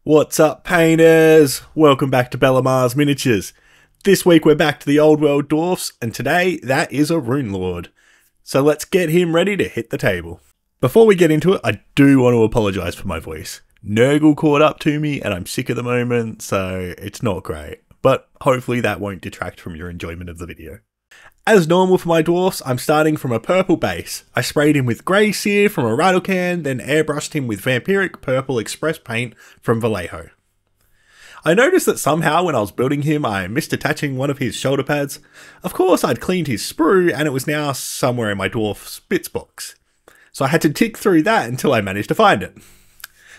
What's up, painters? Welcome back to Bellemar's Miniatures. This week we're back to the Old World Dwarfs, and today that is a Runelord. So let's get him ready to hit the table. Before we get into it, I do want to apologise for my voice. Nurgle caught up to me and I'm sick at the moment, so it's not great. But hopefully that won't detract from your enjoyment of the video. As normal for my dwarfs, I'm starting from a purple base. I sprayed him with grey Seer from a rattle can, then airbrushed him with Vampiric Purple Express paint from Vallejo. I noticed that somehow when I was building him, I missed attaching one of his shoulder pads. Of course, I'd cleaned his sprue and it was now somewhere in my dwarf bits box. So I had to tick through that until I managed to find it.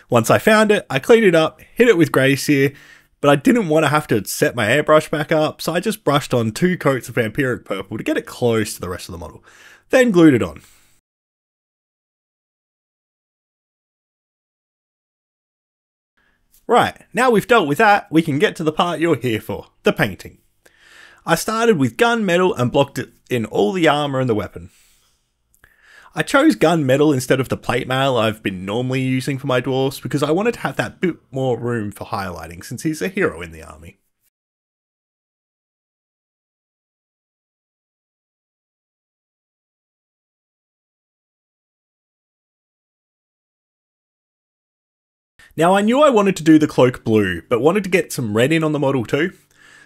Once I found it, I cleaned it up, hit it with grey Seer, but I didn't want to have to set my airbrush back up, so I just brushed on 2 coats of Vampiric Purple to get it close to the rest of the model, then glued it on. Right, now we've dealt with that, we can get to the part you're here for, the painting. I started with gunmetal and blocked it in all the armour and the weapon. I chose gunmetal instead of the plate mail I've been normally using for my dwarves because I wanted to have that bit more room for highlighting since he's a hero in the army. Now I knew I wanted to do the cloak blue, but wanted to get some red in on the model too.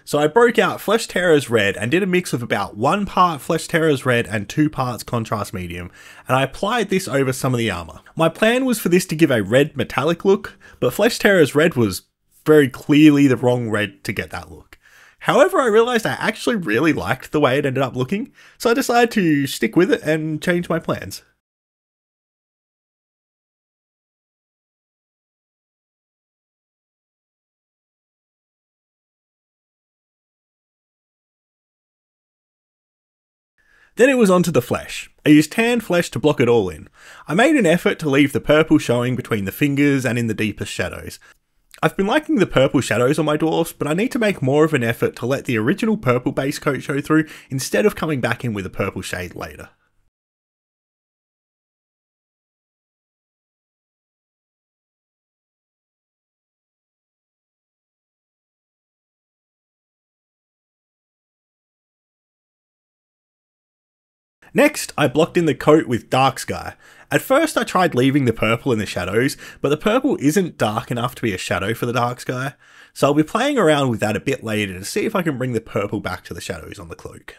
So I broke out Flesh Terror's red and did a mix of about 1 part Flesh Terror's red and 2 parts contrast medium, and I applied this over some of the armour. My plan was for this to give a red metallic look, but Flesh Terror's red was very clearly the wrong red to get that look. However, I realised I actually really liked the way it ended up looking, so I decided to stick with it and change my plans. Then it was onto the flesh. I used tanned flesh to block it all in. I made an effort to leave the purple showing between the fingers and in the deepest shadows. I've been liking the purple shadows on my dwarfs, but I need to make more of an effort to let the original purple base coat show through instead of coming back in with a purple shade later. Next, I blocked in the coat with Dark Sky. At first I tried leaving the purple in the shadows, but the purple isn't dark enough to be a shadow for the Dark Sky, so I'll be playing around with that a bit later to see if I can bring the purple back to the shadows on the cloak.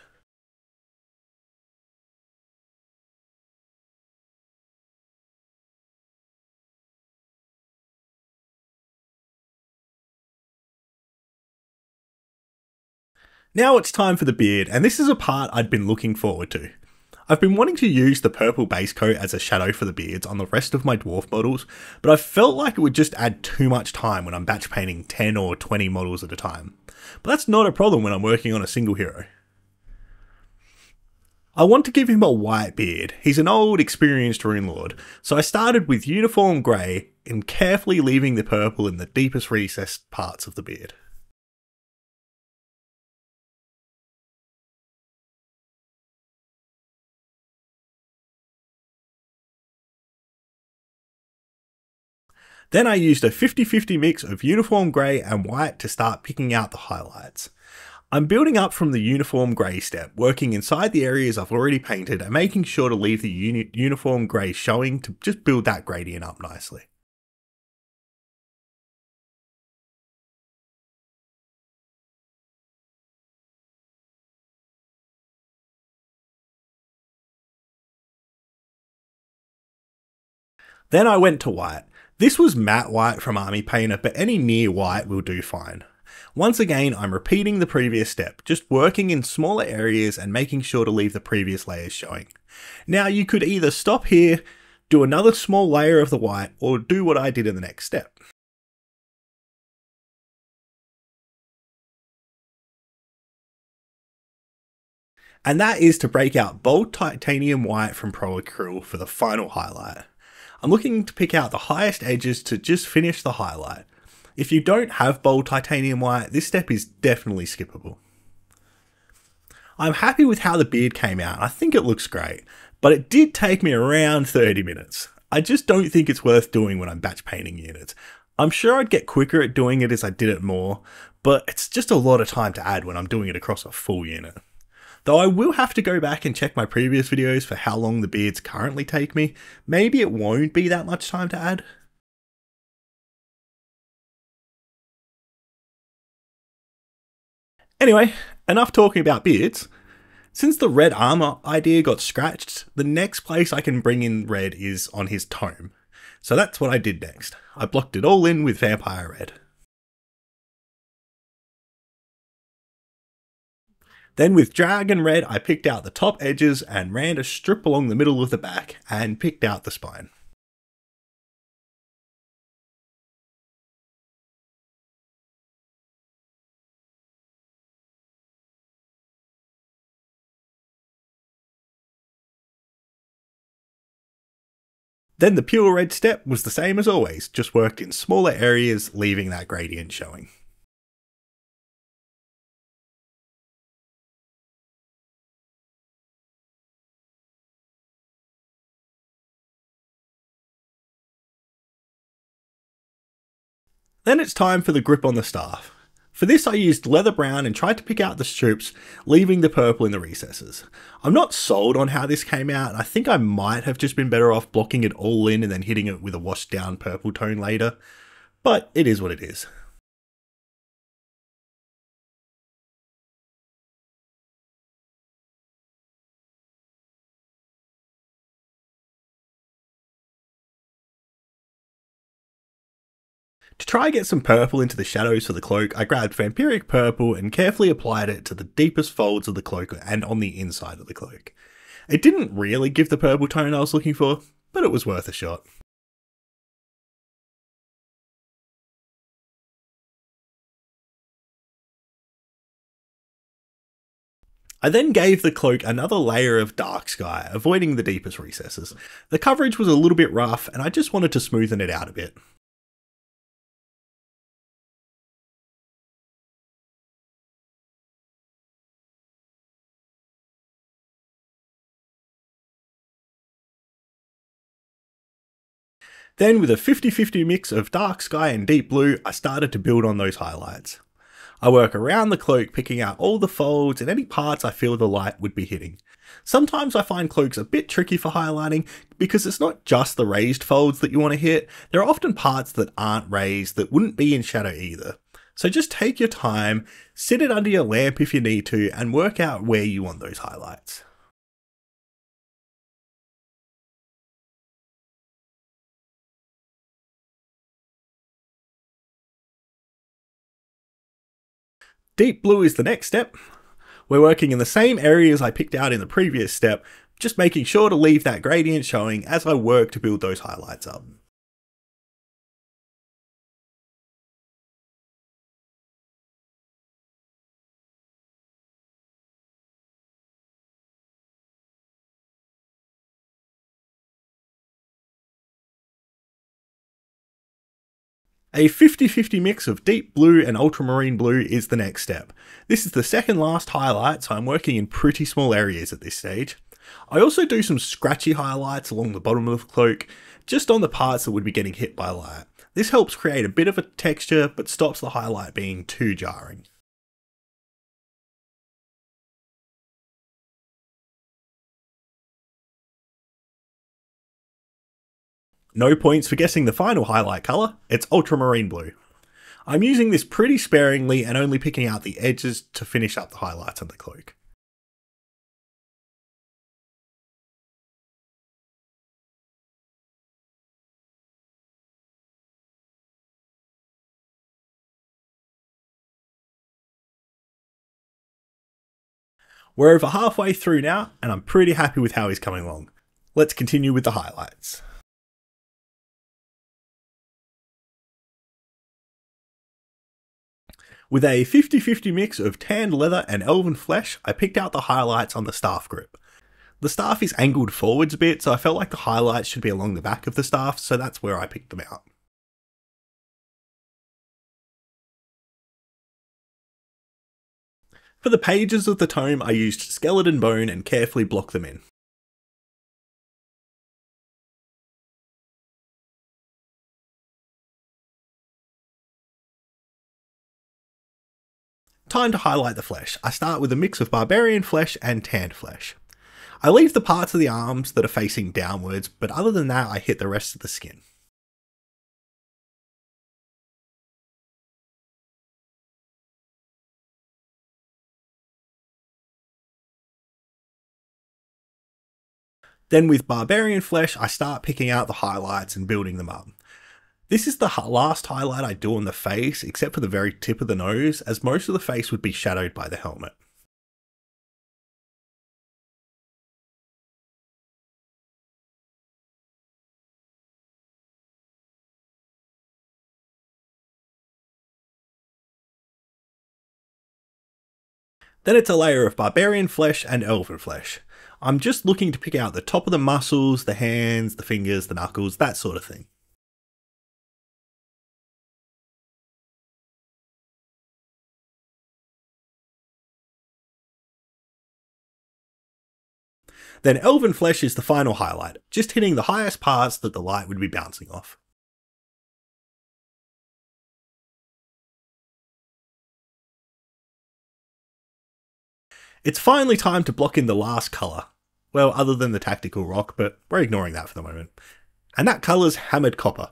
Now it's time for the beard, and this is a part I'd been looking forward to. I've been wanting to use the purple base coat as a shadow for the beards on the rest of my dwarf models, but I felt like it would just add too much time when I'm batch painting 10 or 20 models at a time. But that's not a problem when I'm working on a single hero. I want to give him a white beard. He's an old, experienced Runelord, so I started with uniform grey and carefully leaving the purple in the deepest recessed parts of the beard. Then I used a 50-50 mix of uniform grey and white to start picking out the highlights. I'm building up from the uniform grey step, working inside the areas I've already painted and making sure to leave the uniform grey showing to just build that gradient up nicely. Then I went to white. This was matte white from Army Painter, but any near white will do fine. Once again, I'm repeating the previous step, just working in smaller areas and making sure to leave the previous layers showing. Now you could either stop here, do another small layer of the white, or do what I did in the next step. And that is to break out bold titanium white from Pro Acryl for the final highlight. I'm looking to pick out the highest edges to just finish the highlight. If you don't have bold titanium white, this step is definitely skippable. I'm happy with how the beard came out, I think it looks great, but it did take me around 30 minutes. I just don't think it's worth doing when I'm batch painting units. I'm sure I'd get quicker at doing it as I did it more, but it's just a lot of time to add when I'm doing it across a full unit. Though I will have to go back and check my previous videos for how long the beards currently take me. Maybe it won't be that much time to add. Anyway, enough talking about beards. Since the red armor idea got scratched, the next place I can bring in red is on his tome. So that's what I did next. I blocked it all in with Vampire Red. Then with Dragon Red, I picked out the top edges and ran a strip along the middle of the back and picked out the spine. Then the pure red step was the same as always, just worked in smaller areas, leaving that gradient showing. Then it's time for the grip on the staff. For this I used leather brown and tried to pick out the strips, leaving the purple in the recesses. I'm not sold on how this came out, and I think I might have just been better off blocking it all in and then hitting it with a washed down purple tone later, but it is what it is. To try and get some purple into the shadows for the cloak, I grabbed Vampiric Purple and carefully applied it to the deepest folds of the cloak and on the inside of the cloak. It didn't really give the purple tone I was looking for, but it was worth a shot. I then gave the cloak another layer of dark sky, avoiding the deepest recesses. The coverage was a little bit rough, and I just wanted to smoothen it out a bit. Then with a 50-50 mix of dark sky and deep blue, I started to build on those highlights. I work around the cloak, picking out all the folds and any parts I feel the light would be hitting. Sometimes I find cloaks a bit tricky for highlighting because it's not just the raised folds that you want to hit, there are often parts that aren't raised that wouldn't be in shadow either. So just take your time, sit it under your lamp if you need to, and work out where you want those highlights. Deep blue is the next step. We're working in the same areas I picked out in the previous step, just making sure to leave that gradient showing as I work to build those highlights up. A 50-50 mix of deep blue and ultramarine blue is the next step. This is the second last highlight, so I'm working in pretty small areas at this stage. I also do some scratchy highlights along the bottom of the cloak, just on the parts that would be getting hit by light. This helps create a bit of a texture, but stops the highlight being too jarring. No points for guessing the final highlight colour, it's ultramarine blue. I'm using this pretty sparingly and only picking out the edges to finish up the highlights on the cloak. We're over halfway through now, and I'm pretty happy with how he's coming along. Let's continue with the highlights. With a 50-50 mix of tanned leather and elven flesh, I picked out the highlights on the staff grip. The staff is angled forwards a bit, so I felt like the highlights should be along the back of the staff, so that's where I picked them out. For the pages of the tome, I used skeleton bone and carefully blocked them in. Time to highlight the flesh. I start with a mix of Barbarian Flesh and Tanned Flesh. I leave the parts of the arms that are facing downwards, but other than that I hit the rest of the skin. Then with Barbarian Flesh, I start picking out the highlights and building them up. This is the last highlight I do on the face, except for the very tip of the nose, as most of the face would be shadowed by the helmet. Then it's a layer of Barbarian Flesh and Elven Flesh. I'm just looking to pick out the top of the muscles, the hands, the fingers, the knuckles, that sort of thing. Then Elven Flesh is the final highlight, just hitting the highest parts that the light would be bouncing off. It's finally time to block in the last colour. Well, other than the tactical rock, but we're ignoring that for the moment. And that colour's Hammered Copper.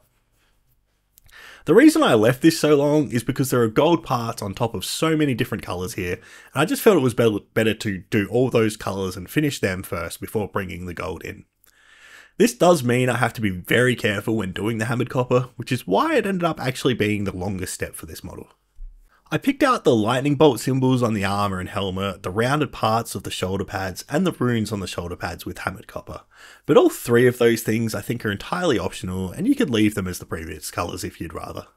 The reason I left this so long is because there are gold parts on top of so many different colours here, and I just felt it was better to do all those colours and finish them first before bringing the gold in. This does mean I have to be very careful when doing the Hammered Copper, which is why it ended up actually being the longest step for this model. I picked out the lightning bolt symbols on the armour and helmet, the rounded parts of the shoulder pads, and the runes on the shoulder pads with Hammered Copper. But all three of those things I think are entirely optional, and you could leave them as the previous colours if you'd rather.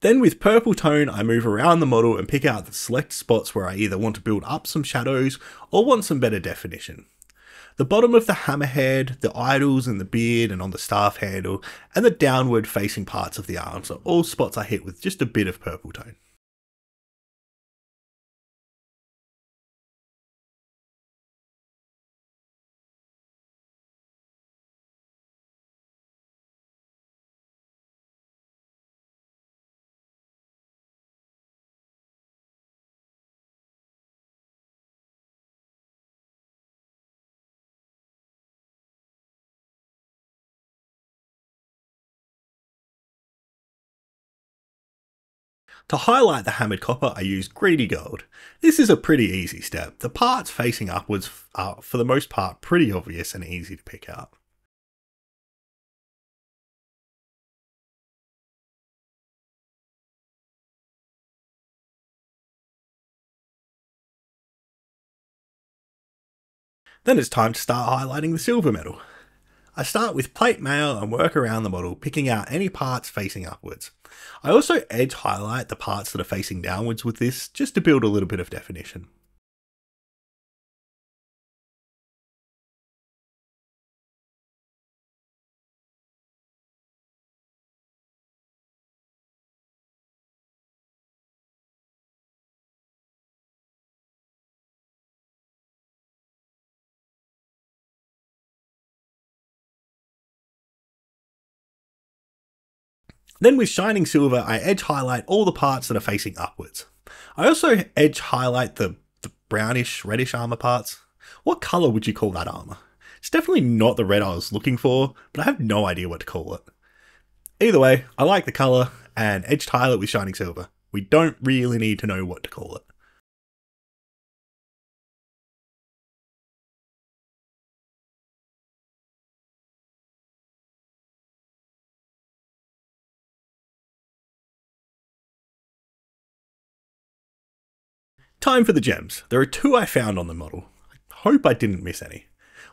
Then with purple tone, I move around the model and pick out the select spots where I either want to build up some shadows or want some better definition. The bottom of the hammerhead, the idols and the beard and on the staff handle, and the downward facing parts of the arms are all spots I hit with just a bit of purple tone. To highlight the hammered copper, I use greedy gold. This is a pretty easy step. The parts facing upwards are, for the most part, pretty obvious and easy to pick out. Then it's time to start highlighting the silver metal. I start with plate mail and work around the model, picking out any parts facing upwards. I also edge highlight the parts that are facing downwards with this, just to build a little bit of definition. Then with Shining Silver, I edge highlight all the parts that are facing upwards. I also edge highlight the brownish, reddish armor parts. What colour would you call that armor? It's definitely not the red I was looking for, but I have no idea what to call it. Either way, I like the colour, and edged highlight with Shining Silver. We don't really need to know what to call it. Time for the gems. There are two I found on the model. I hope I didn't miss any.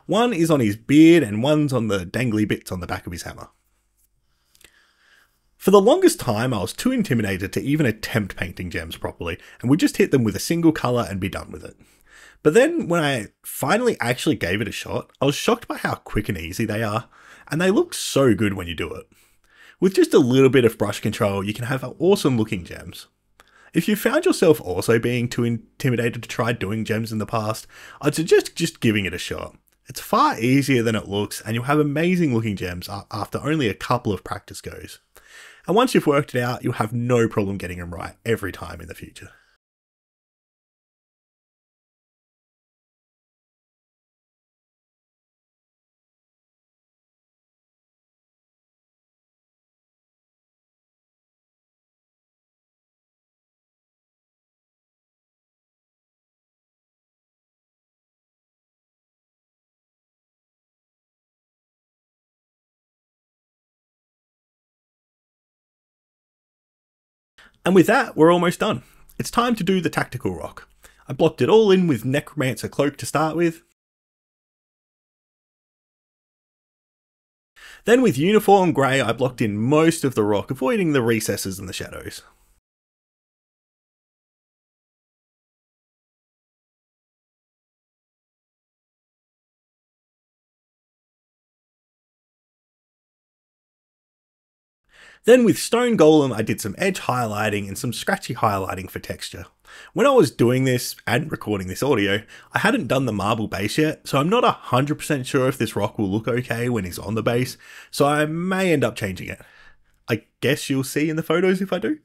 One is on his beard and one's on the dangly bits on the back of his hammer. For the longest time I was too intimidated to even attempt painting gems properly and would just hit them with a single colour and be done with it. But then when I finally actually gave it a shot, I was shocked by how quick and easy they are, and they look so good when you do it. With just a little bit of brush control, you can have awesome looking gems. If you found yourself also being too intimidated to try doing gems in the past, I'd suggest just giving it a shot. It's far easier than it looks, and you'll have amazing looking gems after only a couple of practice goes. And once you've worked it out, you'll have no problem getting them right every time in the future. And with that, we're almost done. It's time to do the tactical rock. I blocked it all in with Necromancer Cloak to start with. Then with Uniform Grey, I blocked in most of the rock, avoiding the recesses and the shadows. Then with Stone Golem, I did some edge highlighting and some scratchy highlighting for texture. When I was doing this and recording this audio, I hadn't done the marble base yet, so I'm not 100% sure if this rock will look okay when he's on the base, so I may end up changing it. I guess you'll see in the photos if I do.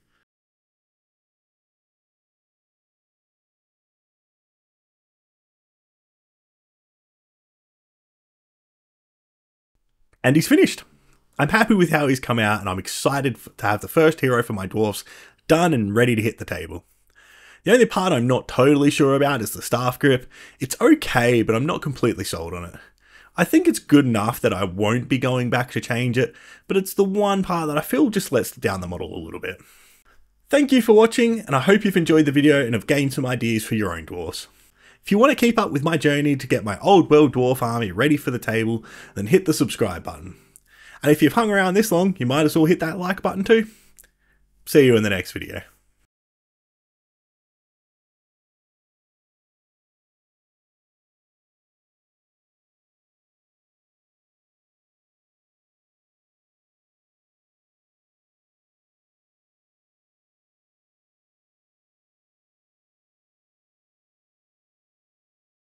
And he's finished. I'm happy with how he's come out, and I'm excited to have the first hero for my dwarfs done and ready to hit the table. The only part I'm not totally sure about is the staff grip. It's okay, but I'm not completely sold on it. I think it's good enough that I won't be going back to change it, but it's the one part that I feel just lets down the model a little bit. Thank you for watching, and I hope you've enjoyed the video and have gained some ideas for your own dwarfs. If you want to keep up with my journey to get my old world dwarf army ready for the table, then hit the subscribe button. And if you've hung around this long, you might as well hit that like button too. See you in the next video.